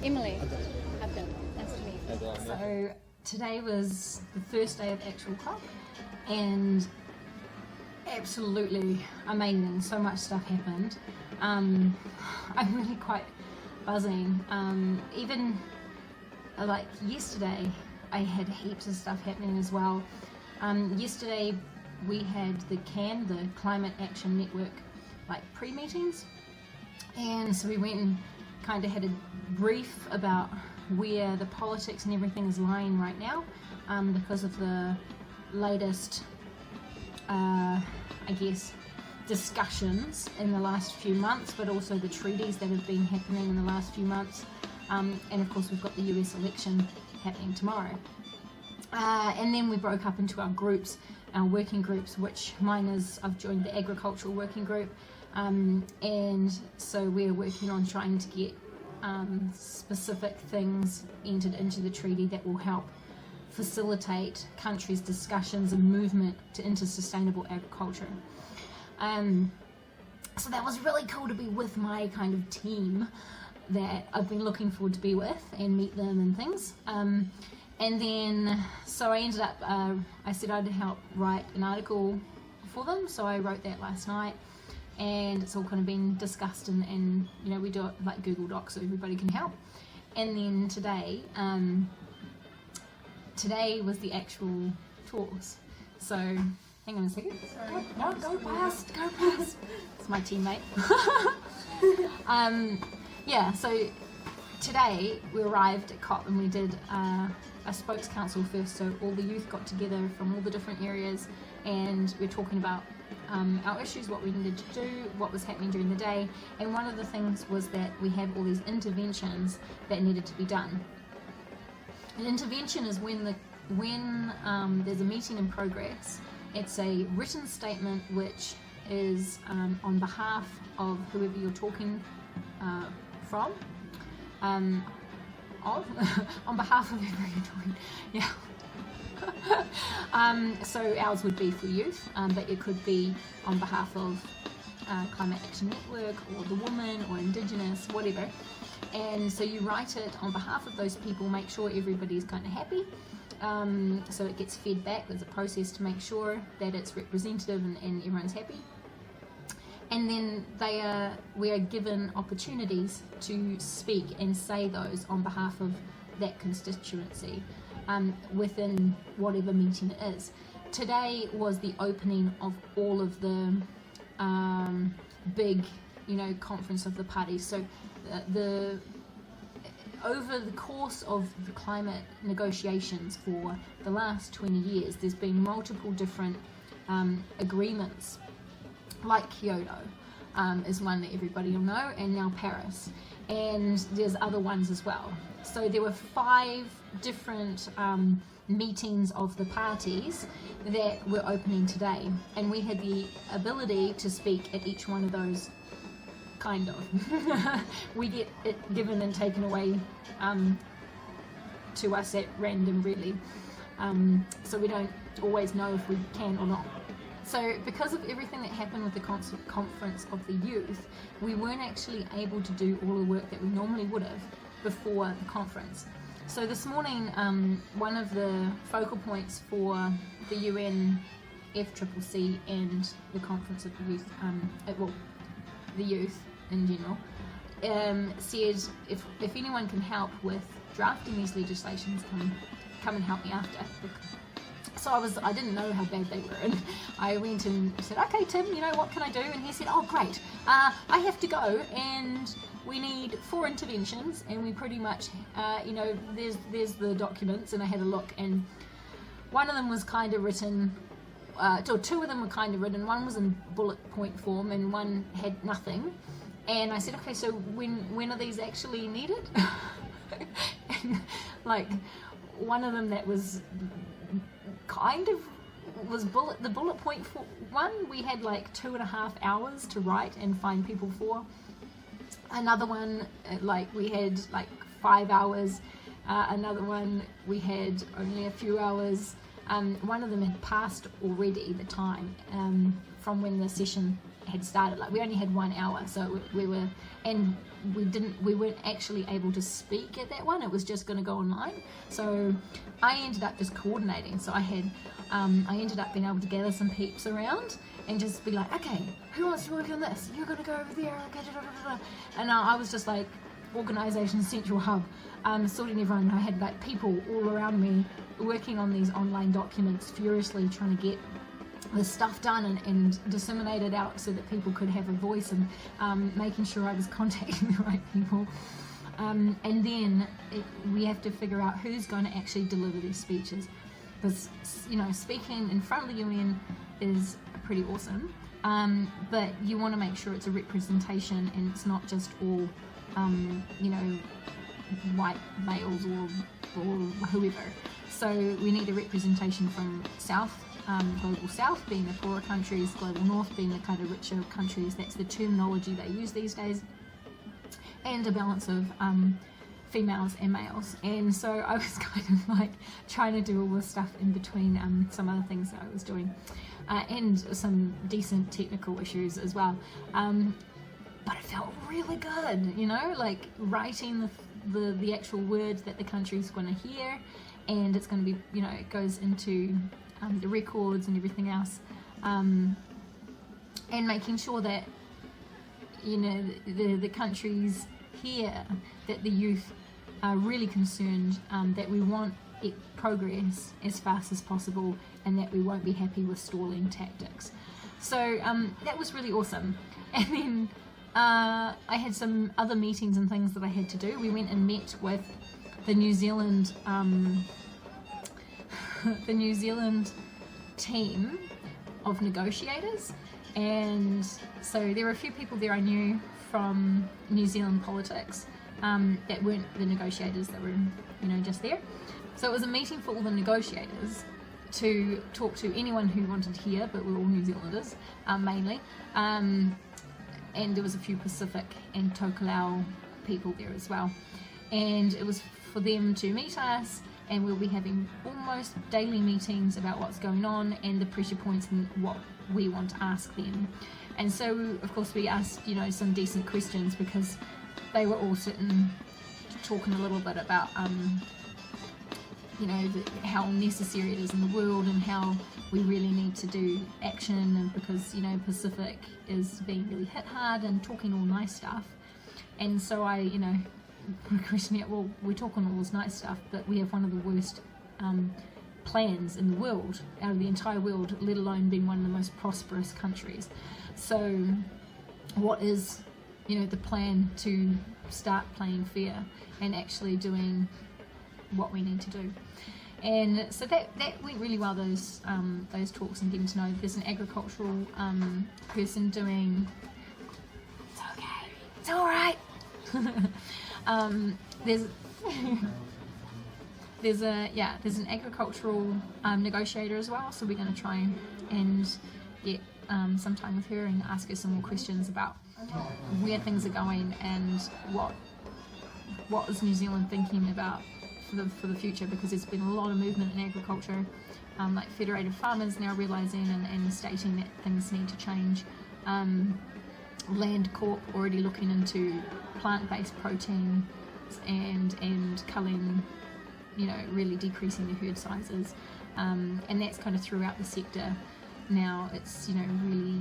Emily. Abdul. Nice to meet you. So today was the first day of actual COP and absolutely amazing. So much stuff happened. I'm really quite buzzing. Even like yesterday I had heaps of stuff happening as well. Yesterday we had the Climate Action Network, like pre-meetings, and so we went and kind of had a brief about where the politics and everything is lying right now, because of the latest I guess discussions in the last few months, but also the treaties that have been happening in the last few months, and of course we've got the US election happening tomorrow. And then we broke up into our groups, our working groups, which mine is, I've joined the agricultural working group, and so we're working on trying to get specific things entered into the treaty that will help facilitate countries' discussions and movement into sustainable agriculture. So that was really cool to be with my kind of team that I've been looking forward to be with and meet them and things. And then, so I ended up, I said I'd help write an article for them, so I wrote that last night, and it's all kind of been discussed, and you know, we do it like Google Docs so everybody can help. And then today, today was the actual talks. So, hang on a second. Sorry. No, go past. It's my teammate. Yeah, so today we arrived at COP and we did a spokes council first, so all the youth got together from all the different areas and we're talking about our issues, what we needed to do, what was happening during the day, and one of the things was that we have all these interventions that needed to be done. An intervention is when there's a meeting in progress. It's a written statement which is on behalf of whoever you're talking from, on behalf of whoever you're talking, yeah. So ours would be for youth, but it could be on behalf of Climate Action Network or the woman or Indigenous, whatever. And so you write it on behalf of those people, make sure everybody's kind of happy. So it gets fed back. There's a process to make sure that it's representative and everyone's happy. And then we are given opportunities to speak and say those on behalf of that constituency within whatever meeting it is. Today was the opening of all of the big, conference of the parties. So over the course of the climate negotiations for the last 20 years, there's been multiple different agreements, like Kyoto is one that everybody will know, and now Paris, and there's other ones as well. So there were 5 different meetings of the parties that were opening today, and we had the ability to speak at each one of those, kind of. We get it given and taken away to us at random, really, so we don't always know if we can or not. So because of everything that happened with the conference of the youth, we weren't actually able to do all the work that we normally would have before the conference. So this morning, one of the focal points for the UN FCCC and the conference of the youth, the youth in general, said if anyone can help with drafting these legislations, come and help me after. So I didn't know how bad they were, and I went and said, okay Tim, what can I do? And he said, oh great, I have to go and we need 4 interventions, and we pretty much, there's the documents, and I had a look, and one of them was kind of written, or 2 of them were kind of written, one was in bullet point form and one had nothing, and I said, okay, so when are these actually needed? And like one of them that was kind of the bullet point for one, we had like 2.5 hours to write and find people for. Another one, like we had like 5 hours. Another one we had only a few hours. One of them had passed already the time from when the session had started. Like we only had 1 hour, so we weren't actually able to speak at that one. It was just going to go online. So I ended up just coordinating. So I ended up being able to gather some peeps around and just be like, okay, who wants to work on this? You're going to go over there. Okay, da, da, da, da. And I was just like organisation central hub, sorting everyone. I had like people all around me working on these online documents, furiously trying to get this stuff done and disseminate it out so that people could have a voice, and making sure I was contacting the right people. And then we have to figure out who's going to actually deliver these speeches, because speaking in front of the UN is pretty awesome, but you want to make sure it's a representation and it's not just all white males or whoever. So we need a representation from global south being the poorer countries, global north being the kind of richer countries. That's the terminology they use these days, and a balance of females and males. And so I was kind of like trying to do all this stuff in between some other things that I was doing, and some decent technical issues as well. But it felt really good, like writing the actual words that the country's going to hear, and it's going to be, it goes into the records and everything else, and making sure that the countries hear that the youth are really concerned, that we want progress as fast as possible, and that we won't be happy with stalling tactics. So that was really awesome. And then I had some other meetings and things that I had to do. We went and met with the New Zealand team of negotiators, and so there were a few people there I knew from New Zealand politics, that weren't the negotiators, that were just there. So it was a meeting for all the negotiators to talk to anyone who wanted to hear, but we're all New Zealanders mainly, and there was a few Pacific and Tokelau people there as well, and it was for them to meet us, and we'll be having almost daily meetings about what's going on and the pressure points and what we want to ask them. And so of course we asked some decent questions, because they were all sitting talking a little bit about how necessary it is in the world, and how we really need to do action, and because Pacific is being really hit hard, and talking all nice stuff. And so I questioning it, well, we talk on all this nice stuff, but we have one of the worst plans in the world, out of the entire world, let alone being one of the most prosperous countries. So what is the plan to start playing fair and actually doing what we need to do? And so that went really well, those talks, and getting to know. There's an agricultural person doing, it's okay, it's all right. There's an agricultural negotiator as well, so we're going to try and get some time with her and ask her some more questions about where things are going, and what is New Zealand thinking about for the future, because there's been a lot of movement in agriculture, like federated farmers now realising and stating that things need to change. Land Corp already looking into plant-based protein and culling, really decreasing the herd sizes, and that's kind of throughout the sector now. It's really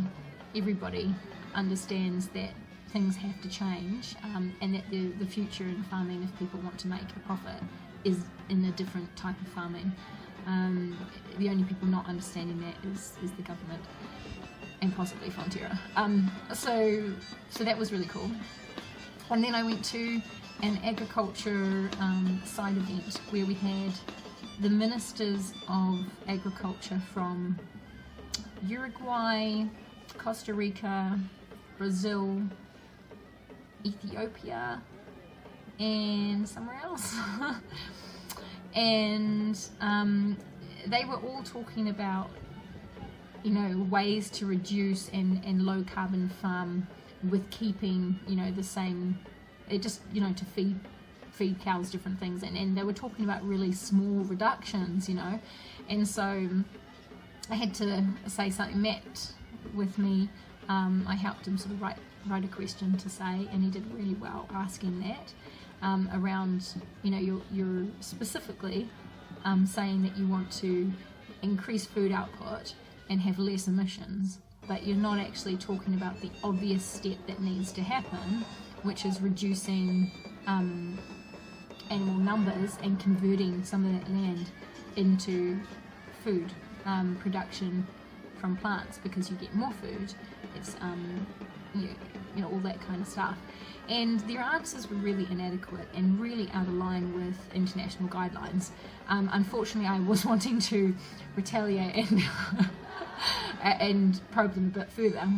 everybody understands that things have to change, and that the future in farming, if people want to make a profit, is in a different type of farming. The only people not understanding that is the government, and possibly Fonterra. So that was really cool. And then I went to an agriculture side event where we had the ministers of agriculture from Uruguay, Costa Rica, Brazil, Ethiopia, and somewhere else. And they were all talking about ways to reduce and low carbon farm with keeping the same, to feed cows different things, and they were talking about really small reductions, and so I had to say something. Matt with me I helped him sort of write a question to say, and he did really well asking that around, you're specifically saying that you want to increase food output and have less emissions, but you're not actually talking about the obvious step that needs to happen, which is reducing animal numbers and converting some of that land into food production from plants, because you get more food. It's all that kind of stuff. And their answers were really inadequate and really out of line with international guidelines. Unfortunately, I was wanting to retaliate and probe them a bit further,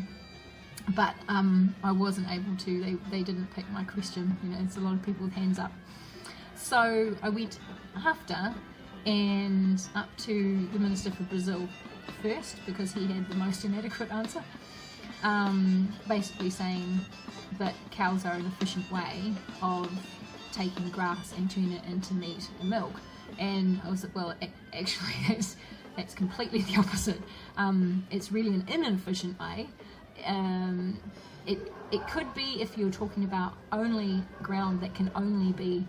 but I wasn't able to. They didn't pick my question. It's a lot of people with hands up. So I went after and up to the Minister for Brazil first, because he had the most inadequate answer, basically saying that cows are an efficient way of taking grass and turning it into meat and milk. And I was like, well, actually that's completely the opposite. It's really an inefficient way. It could be if you're talking about only ground that can only be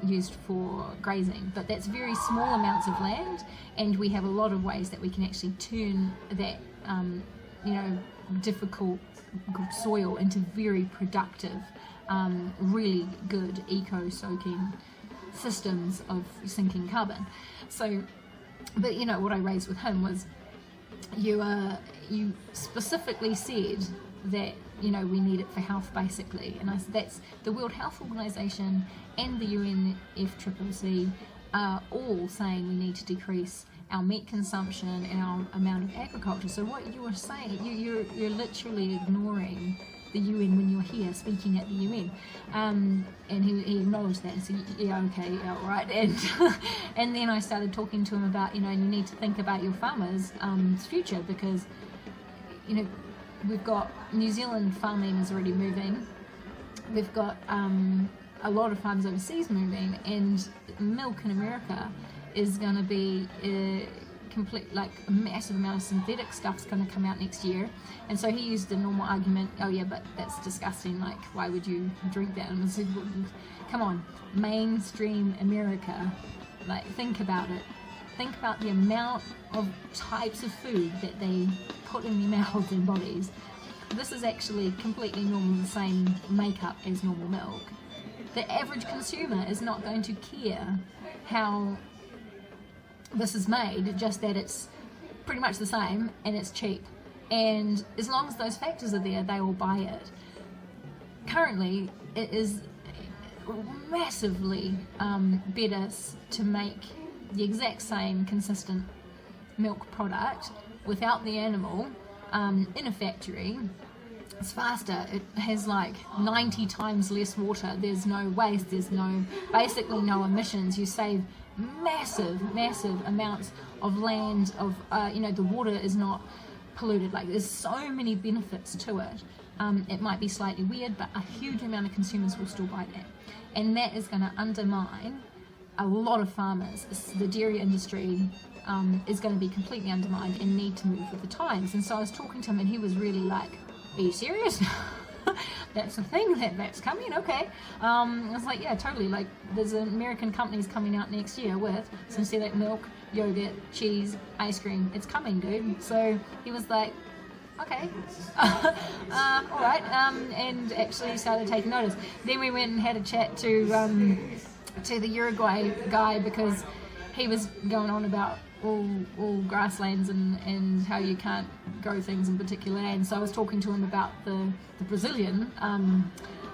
used for grazing, but that's very small amounts of land, and we have a lot of ways that we can actually turn that difficult soil into very productive, really good eco-soaking systems of sinking carbon. So, but what I raised with him was, you specifically said that we need it for health, basically, and I said that's the World Health Organization and the UNFCCC are all saying we need to decrease our meat consumption and our amount of agriculture. So what you are saying, you're literally ignoring the UN when you're here speaking at the UN. And he acknowledged that and said, yeah, okay, yeah, all right. And then I started talking to him about, you need to think about your farmers' future, because we've got New Zealand farming is already moving. We've got a lot of farms overseas moving, and milk in America is going to be a massive amount of synthetic stuff's going to come out next year. And so he used the normal argument, oh yeah, but that's disgusting, like why would you drink that? And I said, well, come on, mainstream America, think about it. Think about the amount of types of food that they put in their mouths and bodies. This is actually completely normal, the same makeup as normal milk. The average consumer is not going to care how this is made, just that it's pretty much the same and it's cheap. And as long as those factors are there, they will buy it. Currently, it is massively better to make the exact same consistent milk product without the animal in a factory. It's faster. It has 90 times less water. There's no waste. There's basically no emissions. You save massive amounts of land. The water is not polluted. There's so many benefits to it. It might be slightly weird, but a huge amount of consumers will still buy that, and that is going to undermine a lot of farmers. The dairy industry is going to be completely undermined and need to move with the times. And so I was talking to him, and he was really like, are you serious? That's a thing that's coming? Okay. I was like, yeah, totally. There's American companies coming out next year with synthetic milk, yogurt, cheese, ice cream. It's coming, dude. So he was like, okay, all right, and actually started taking notice. Then we went and had a chat to the Uruguay guy, because he was going on about all grasslands and how you can't grow things in particular lands. So I was talking to him about the Brazilian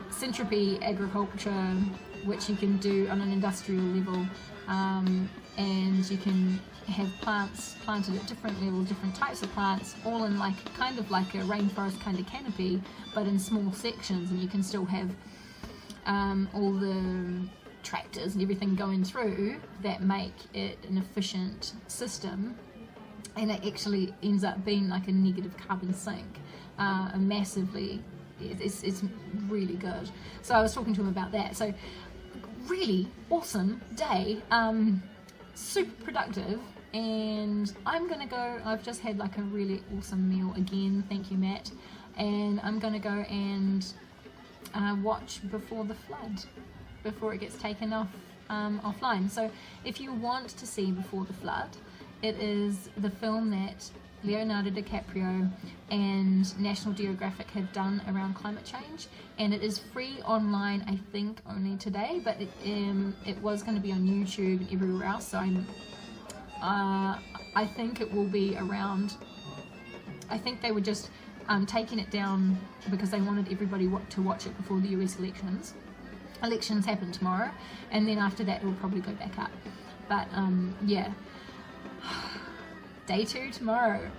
centropy agriculture, which you can do on an industrial level, and you can have plants planted at different levels, different types of plants, all in kind of like a rainforest kind of canopy, but in small sections, and you can still have all the tractors and everything going through that make it an efficient system, and it actually ends up being like a negative carbon sink, massively. It's really good. So I was talking to him about that. So really awesome day, super productive, and I'm gonna go. I've just had like a really awesome meal again, thank you Matt, and I'm gonna go and watch Before the Flood before it gets taken offline. So if you want to see Before the Flood, it is the film that Leonardo DiCaprio and National Geographic have done around climate change, and it is free online, I think only today, but it was going to be on YouTube and everywhere else, so I think it will be around. I think they were just taking it down because they wanted everybody to watch it before the US elections. Elections happen tomorrow, and then after that it will probably go back up, but yeah. Day 2 tomorrow.